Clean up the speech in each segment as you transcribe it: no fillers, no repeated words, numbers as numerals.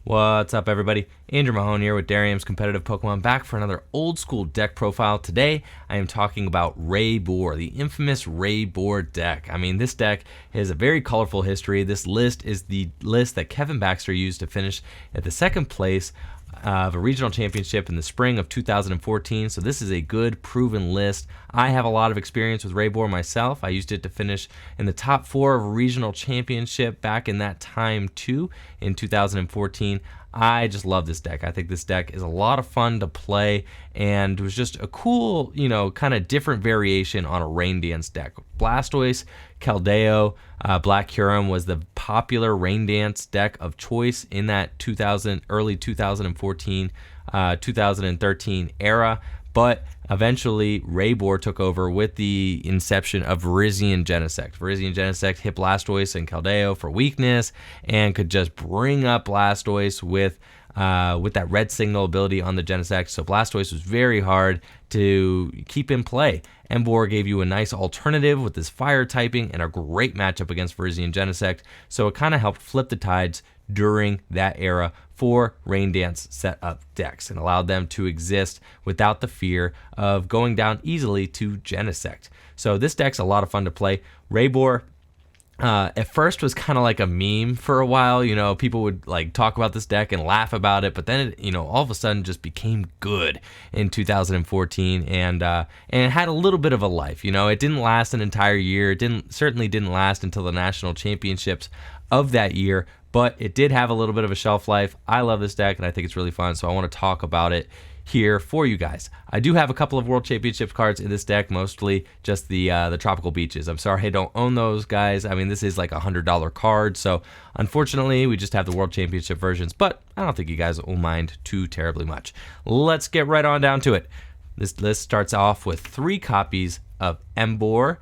What's up, everybody? Andrew Mahone here with Darium's Competitive Pokemon, back for another old school deck profile. Today, I am talking about Rayboar, the infamous Rayboar deck. I mean, this deck has a very colorful history. This list is the list that Kevin Baxter used to finish at the second place of a regional championship in the spring of 2014. So this is a good, proven list. I have a lot of experience with Rayboar myself. I used it to finish in the top 4 of a regional championship back in that time too, in 2014. I just love this deck. I think this deck is a lot of fun to play and was just a cool, kind of different variation on a Rain Dance deck. Blastoise, Keldeo, Black Huron was the popular Rain Dance deck of choice in that early 2014, 2013 era. But eventually, Rayboar took over with the inception of Virizion Genesect. Virizion Genesect hit Blastoise and Keldeo for weakness and could just bring up Blastoise with that red signal ability on the Genesect. So Blastoise was very hard to keep in play. Emboar gave you a nice alternative with this fire typing and a great matchup against Virizion Genesect. So it kind of helped flip the tides during that era for Rain Dance setup decks and allowed them to exist without the fear of going down easily to Genesect. So this deck's a lot of fun to play. Rayboar at first was kind of like a meme for a while. People would like talk about this deck and laugh about it, but then it, all of a sudden just became good in 2014 and it had a little bit of a life. It didn't last an entire year. It certainly didn't last until the national championships of that year, but it did have a little bit of a shelf life. I love this deck and I think it's really fun, so I want to talk about it here for you guys. I do have a couple of World Championships cards in this deck, mostly just the Tropical Beaches. I'm sorry I don't own those, guys. I mean, this is like a $100 card, so unfortunately we just have the World Championship versions, but I don't think you guys will mind too terribly much. Let's get right on down to it. This list starts off with 3 copies of Emboar,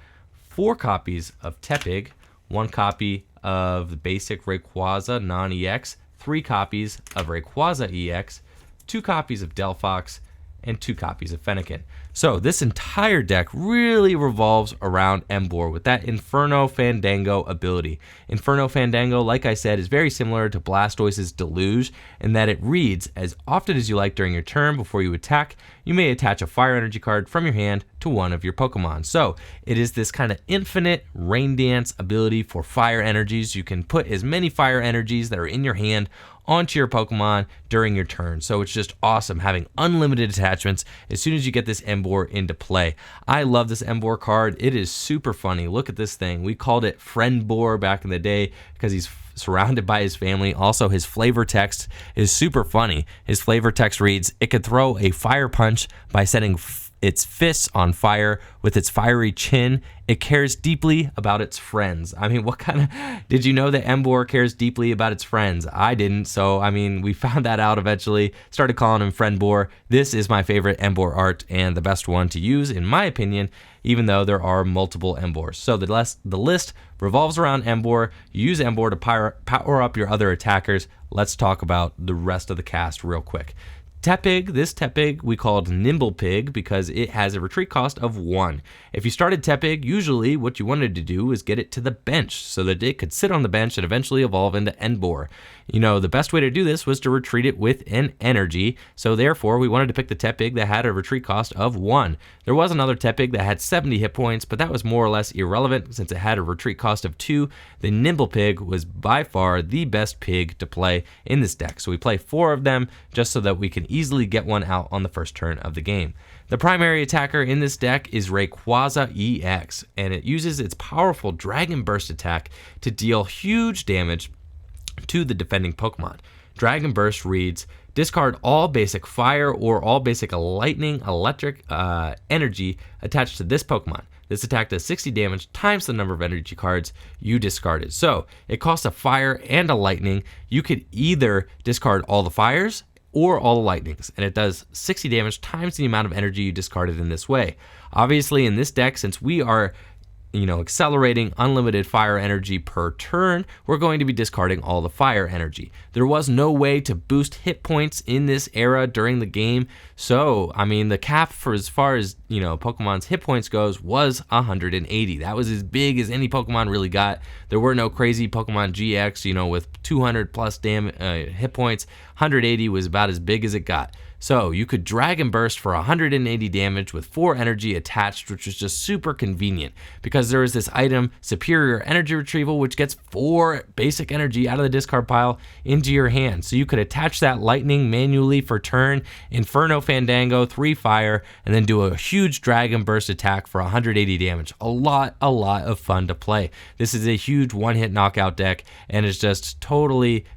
4 copies of Tepig, 1 copy of the basic Rayquaza non-EX, 3 copies of Rayquaza EX, 2 copies of Delphox, and 2 copies of Fennekin. So this entire deck really revolves around Emboar with that Inferno Fandango ability. Inferno Fandango, like I said, is very similar to Blastoise's Deluge in that it reads, as often as you like during your turn before you attack, you may attach a fire energy card from your hand to one of your Pokemon. So it is this kind of infinite Rain Dance ability for fire energies. You can put as many fire energies that are in your hand onto your Pokemon during your turn. So it's just awesome having unlimited attachments as soon as you get this Emboar into play. I love this Emboar card. It is super funny. Look at this thing. We called it Friendboar back in the day because he's surrounded by his family. Also, his flavor text is super funny. His flavor text reads, "It could throw a fire punch by setting its fists on fire with its fiery chin. It cares deeply about its friends." I mean, what kind of... Did you know that Emboar cares deeply about its friends? I didn't, so I mean, we found that out eventually. Started calling him Friendboar. This is my favorite Emboar art and the best one to use, in my opinion, even though there are multiple Emboars. So the list revolves around Emboar. You use Emboar to power up your other attackers. Let's talk about the rest of the cast real quick. Tepig, this Tepig we called Nimble Pig because it has a retreat cost of 1. If you started Tepig, usually what you wanted to do was get it to the bench so that it could sit on the bench and eventually evolve into Emboar. The best way to do this was to retreat it with an energy, so therefore we wanted to pick the Tepig that had a retreat cost of 1. There was another Tepig that had 70 hit points, but that was more or less irrelevant since it had a retreat cost of 2. The Nimble Pig was by far the best pig to play in this deck, so we play 4 of them just so that we can easily get one out on the first turn of the game. The primary attacker in this deck is Rayquaza EX, and it uses its powerful Dragon Burst attack to deal huge damage to the defending Pokemon. Dragon Burst reads, discard all basic fire or all basic lightning electric energy attached to this Pokemon. This attack does 60 damage times the number of energy cards you discarded. So it costs a fire and a lightning. You could either discard all the fires or all the lightnings, and it does 60 damage times the amount of energy you discarded in this way. Obviously, in this deck, since we are accelerating unlimited fire energy per turn, we're going to be discarding all the fire energy. There was no way to boost hit points in this era during the game, so the cap for as far as Pokemon's hit points goes was 180. That was as big as any Pokemon really got. There were no crazy Pokemon GX, with 200 plus hit points. 180 was about as big as it got. So you could Dragon Burst for 180 damage with 4 energy attached, which was just super convenient because there is this item, Superior Energy Retrieval, which gets 4 basic energy out of the discard pile into your hand. So you could attach that Lightning manually for turn, Inferno Fandango, 3 fire, and then do a huge Dragon Burst attack for 180 damage. A lot of fun to play. This is a huge one-hit knockout deck, and it's just totally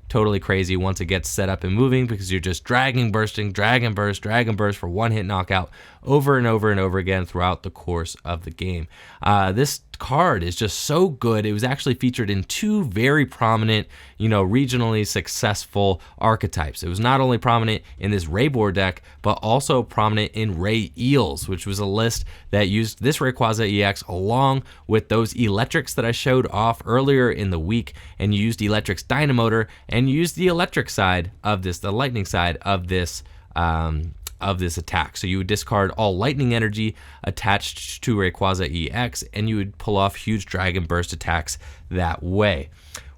crazy once it gets set up and moving because you're just Dragon Burst for one-hit knockout over and over again throughout the course of the game. This card is just so good. It was actually featured in 2 very prominent, regionally successful archetypes. It was not only prominent in this Rayboar deck, but also prominent in Ray Eels, which was a list that used this Rayquaza EX along with those electrics that I showed off earlier in the week, and used Electric's Dynamotor and used the electric side of this, the lightning side of this attack. So you would discard all lightning energy attached to Rayquaza EX, and you would pull off huge Dragon Burst attacks that way.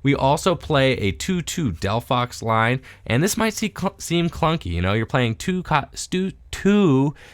We also play a 2/2 Delphox line, and this might seem clunky. You're playing two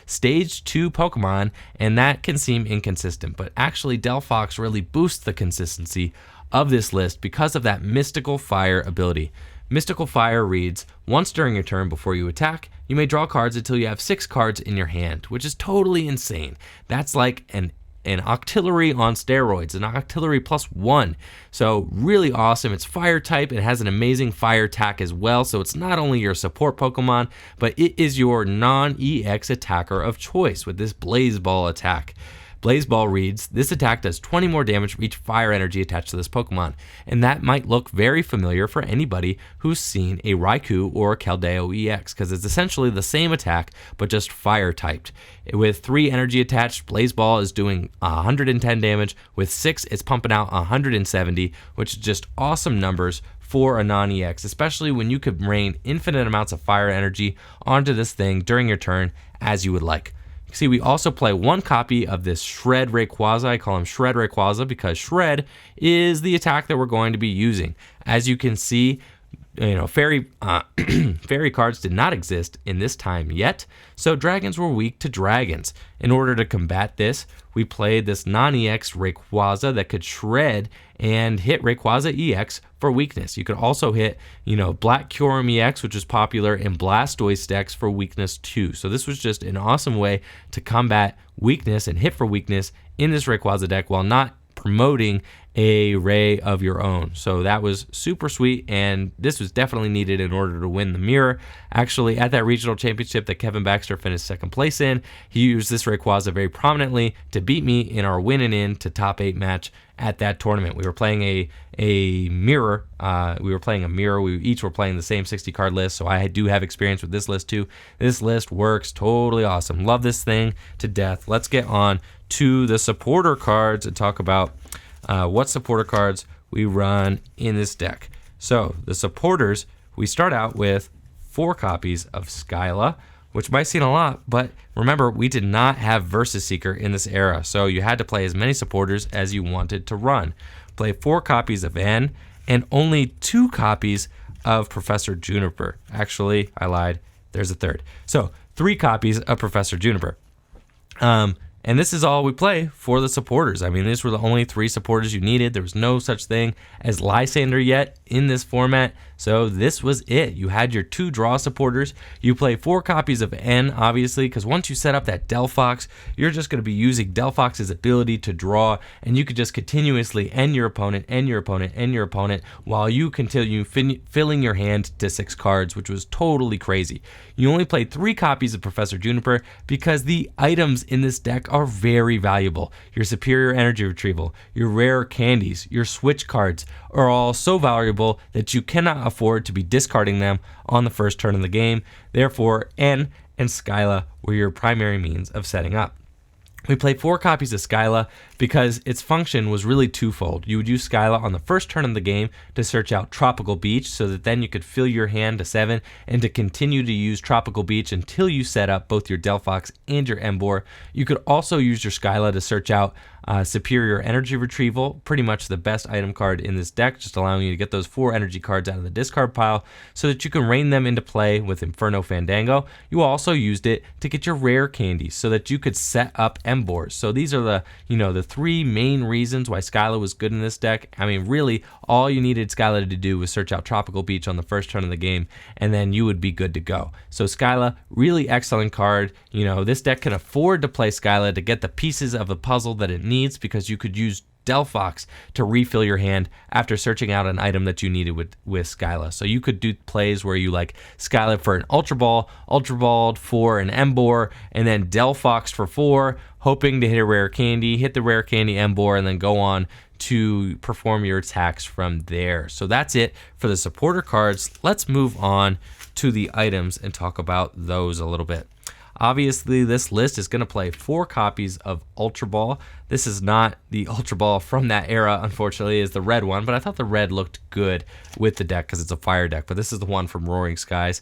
Stage 2 Pokemon, and that can seem inconsistent. But actually, Delphox really boosts the consistency of this list because of that Mystical Fire ability. Mystical Fire reads, once during your turn before you attack, you may draw cards until you have 6 cards in your hand, which is totally insane. That's like an Octillery on steroids, an Octillery +1. So really awesome. It's fire type. It has an amazing fire attack as well. So it's not only your support Pokemon, but it is your non-EX attacker of choice with this Blaze Ball attack. Blaze Ball reads, this attack does 20 more damage for each fire energy attached to this Pokemon. And that might look very familiar for anybody who's seen a Raikou or a Keldeo EX, because it's essentially the same attack, but just fire typed. With 3 energy attached, Blaze Ball is doing 110 damage. With 6, it's pumping out 170, which is just awesome numbers for a non-EX, especially when you could rain infinite amounts of fire energy onto this thing during your turn as you would like. See, we also play 1 copy of this Shred Rayquaza. I call him Shred Rayquaza because Shred is the attack that we're going to be using. As you can see, fairy cards did not exist in this time yet, so dragons were weak to dragons. In order to combat this, we played this non-EX Rayquaza that could shred and hit Rayquaza EX for weakness. You could also hit, Black Kyurem EX, which is popular in Blastoise decks, for weakness too. So this was just an awesome way to combat weakness and hit for weakness in this Rayquaza deck while not promoting a Ray of your own. So that was super sweet, and this was definitely needed in order to win the mirror. Actually, at that regional championship that Kevin Baxter finished 2nd place in, he used this Rayquaza very prominently to beat me in our winning in to top 8 match at that tournament. We were playing a mirror. We each were playing the same 60 card list, so I do have experience with this list too. This list works totally awesome. Love this thing to death. Let's get on to the supporter cards and talk about what supporter cards we run in this deck. So the supporters, we start out with 4 copies of Skyla, which might seem a lot, but remember, we did not have Versus Seeker in this era, so you had to play as many supporters as you wanted to run. Play 4 copies of N and only 2 copies of Professor Juniper. Actually, I lied. There's a 3rd. So 3 copies of Professor Juniper. And this is all we play for the supporters. These were the only 3 supporters you needed. There was no such thing as Lysander yet in this format, so this was it. You had your 2 draw supporters. You play 4 copies of N, obviously, because once you set up that Delphox, you're just going to be using Delphox's ability to draw, and you could just continuously end your opponent, while you continue filling your hand to 6 cards, which was totally crazy. You only played 3 copies of Professor Juniper because the items in this deck are very valuable. Your Superior Energy Retrieval, your Rare Candies, your Switch cards are all so valuable that you cannot afford to be discarding them on the first turn of the game. Therefore, N and Skyla were your primary means of setting up. We played 4 copies of Skyla because its function was really twofold. You would use Skyla on the first turn of the game to search out Tropical Beach so that then you could fill your hand to 7 and to continue to use Tropical Beach until you set up both your Delphox and your Emboar. You could also use your Skyla to search out Superior Energy Retrieval, pretty much the best item card in this deck, just allowing you to get those 4 energy cards out of the discard pile so that you can rain them into play with Inferno Fandango. You also used it to get your rare candies so that you could set up Emboars. So these are the 3 main reasons why Skyla was good in this deck. I mean, really, all you needed Skyla to do was search out Tropical Beach on the first turn of the game, and then you would be good to go. So Skyla, really excellent card. This deck can afford to play Skyla to get the pieces of the puzzle that it needs, because you could use Delphox to refill your hand after searching out an item that you needed with Skyla. So you could do plays where you like Skyla for an Ultra Ball for an Emboar, and then Delphox for 4, hoping to hit a rare candy, hit the rare candy Emboar, and then go on to perform your attacks from there. So that's it for the supporter cards. Let's move on to the items and talk about those a little bit. Obviously, this list is going to play 4 copies of Ultra Ball. This is not the Ultra Ball from that era, unfortunately, is the red one, but I thought the red looked good with the deck because it's a fire deck, but this is the one from Roaring Skies.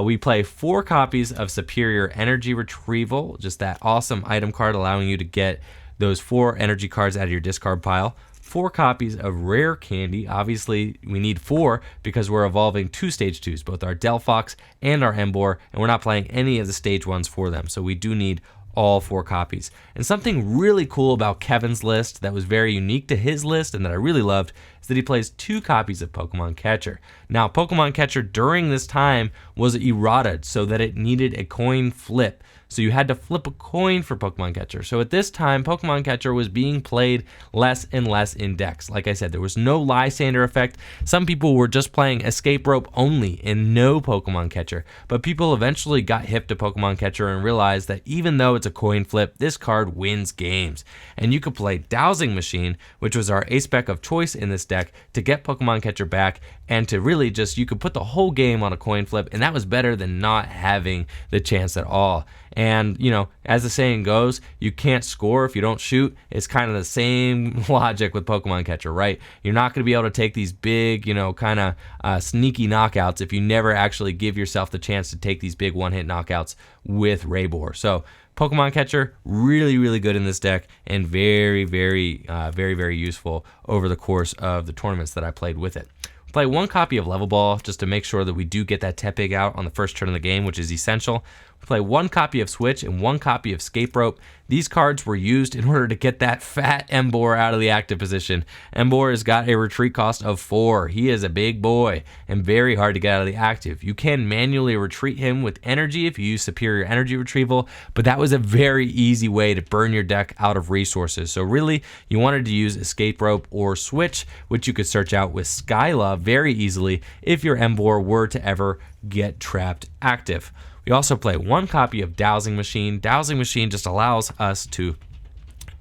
We play 4 copies of Superior Energy Retrieval, just that awesome item card allowing you to get those 4 energy cards out of your discard pile. 4 copies of Rare Candy. Obviously, we need 4 because we're evolving 2 Stage 2s, both our Delphox and our Emboar, and we're not playing any of the Stage 1s for them, so we do need all 4 copies. And something really cool about Kevin's list that was very unique to his list and that I really loved is that he plays 2 copies of Pokemon Catcher. Now, Pokemon Catcher during this time was errataed so that it needed a coin flip. So you had to flip a coin for Pokemon Catcher. So at this time, Pokemon Catcher was being played less and less in decks. Like I said, there was no Lysander effect. Some people were just playing Escape Rope only and no Pokemon Catcher. But people eventually got hip to Pokemon Catcher and realized that even though it's a coin flip, this card wins games. And you could play Dowsing Machine, which was our ace-spec of choice in this deck, to get Pokemon Catcher back and to really just, you could put the whole game on a coin flip, and that was better than not having the chance at all. And, as the saying goes, you can't score if you don't shoot. It's kind of the same logic with Pokemon Catcher, right? You're not going to be able to take these big, kind of sneaky knockouts if you never actually give yourself the chance to take these big one-hit knockouts with Rayboar. So Pokemon Catcher, really, really good in this deck, and very, very, very useful over the course of the tournaments that I played with it. Play 1 copy of Level Ball just to make sure that we do get that Tepig out on the first turn of the game, which is essential. We play 1 copy of Switch and 1 copy of Escape Rope. These cards were used in order to get that fat Emboar out of the active position. Emboar has got a retreat cost of 4. He is a big boy and very hard to get out of the active. You can manually retreat him with energy if you use Superior Energy Retrieval, but that was a very easy way to burn your deck out of resources. So really, you wanted to use Escape Rope or Switch, which you could search out with Skyla very easily if your Emboar were to ever get trapped active. We also play 1 copy of Dowsing Machine. Dowsing Machine just allows us to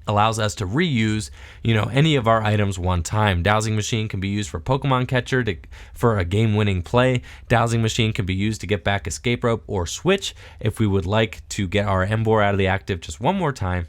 reuse, any of our items one time. Dowsing Machine can be used for Pokemon Catcher for a game-winning play. Dowsing Machine can be used to get back Escape Rope or Switch if we would like to get our Emboar out of the active just one more time.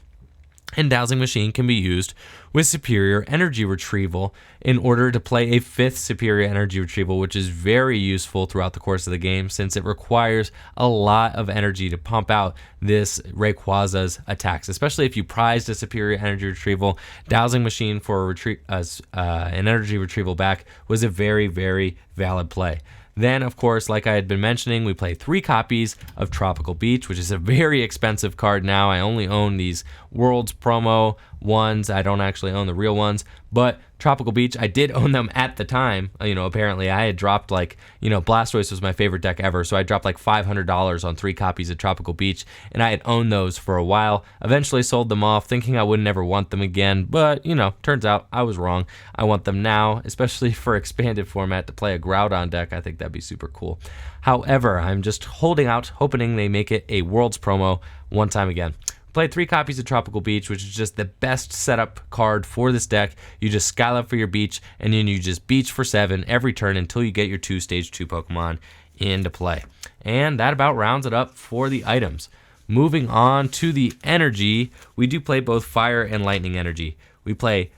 And Dowsing Machine can be used with Superior Energy Retrieval in order to play a 5th Superior Energy Retrieval, which is very useful throughout the course of the game since it requires a lot of energy to pump out this Rayquaza's attacks, especially if you prized a Superior Energy Retrieval. Dowsing Machine for an energy retrieval back was a very, very valid play. Then, of course, like I had been mentioning, we play 3 copies of Tropical Beach, which is a very expensive card now. I only own these Worlds promo ones. I don't actually own the real ones, but Tropical Beach, I did own them at the time. Apparently I had dropped Blastoise was my favorite deck ever, so I dropped like $500 on 3 copies of Tropical Beach, and I had owned those for a while. Eventually sold them off, thinking I would never want them again, but, turns out I was wrong. I want them now, especially for expanded format to play a Groudon deck. I think that'd be super cool. However, I'm just holding out, hoping they make it a Worlds promo one time again. Played 3 copies of Tropical Beach, which is just the best setup card for this deck. You just Skyla for your beach, and then you just beach for 7 every turn until you get your 2 Stage 2 Pokemon into play. And that about rounds it up for the items. moving on to the energy, we do play both fire and lightning energy. We play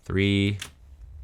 3,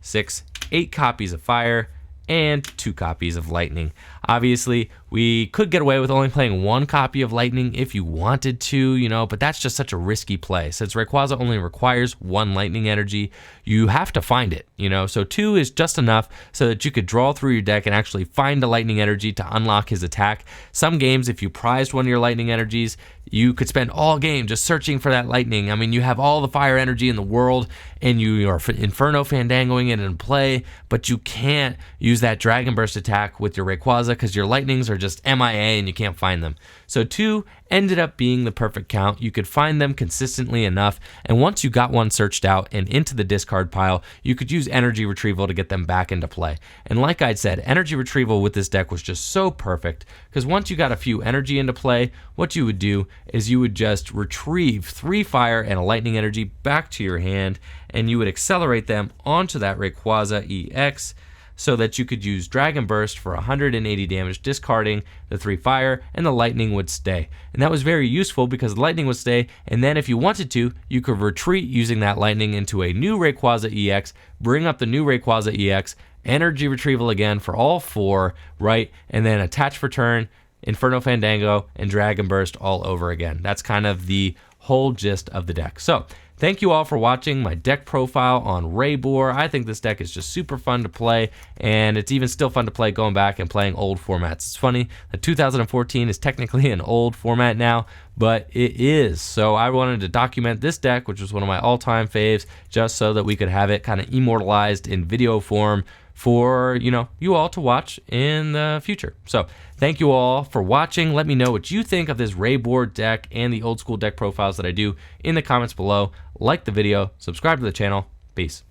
6, 8 copies of fire and 2 copies of lightning. Obviously, we could get away with only playing 1 copy of lightning if you wanted to, but that's just such a risky play. Since Rayquaza only requires 1 lightning energy, you have to find it, so 2 is just enough so that you could draw through your deck and actually find a lightning energy to unlock his attack. Some games, if you prized one of your lightning energies, you could spend all game just searching for that lightning. I mean, you have all the fire energy in the world and you are Inferno Fandangoing it in play, but you can't use that Dragon Burst attack with your Rayquaza because your lightnings are just MIA and you can't find them. So 2 ended up being the perfect count. You could find them consistently enough, and once you got one searched out and into the discard pile, you could use energy retrieval to get them back into play. And like I said, energy retrieval with this deck was just so perfect because once you got a few energy into play, what you would do is you would just retrieve 3 fire and a lightning energy back to your hand, and you would accelerate them onto that Rayquaza EX so that you could use Dragon Burst for 180 damage, discarding the 3 fire, and the lightning would stay. And that was very useful because the lightning would stay, and then if you wanted to, you could retreat using that lightning into a new Rayquaza EX, bring up the new Rayquaza EX, energy retrieval again for all 4, right? And then attach for turn, Inferno Fandango, and Dragon Burst all over again. That's kind of the whole gist of the deck. So, thank you all for watching my deck profile on Rayboar. I think this deck is just super fun to play, and it's even still fun to play going back and playing old formats. It's funny that 2014 is technically an old format now, but it is. So I wanted to document this deck, which was one of my all-time faves, just so that we could have it kind of immortalized in video form for you all to watch in the future. So thank you all for watching. Let me know what you think of this Rayboar deck and the old school deck profiles that I do in the comments below. Like the video, subscribe to the channel. Peace.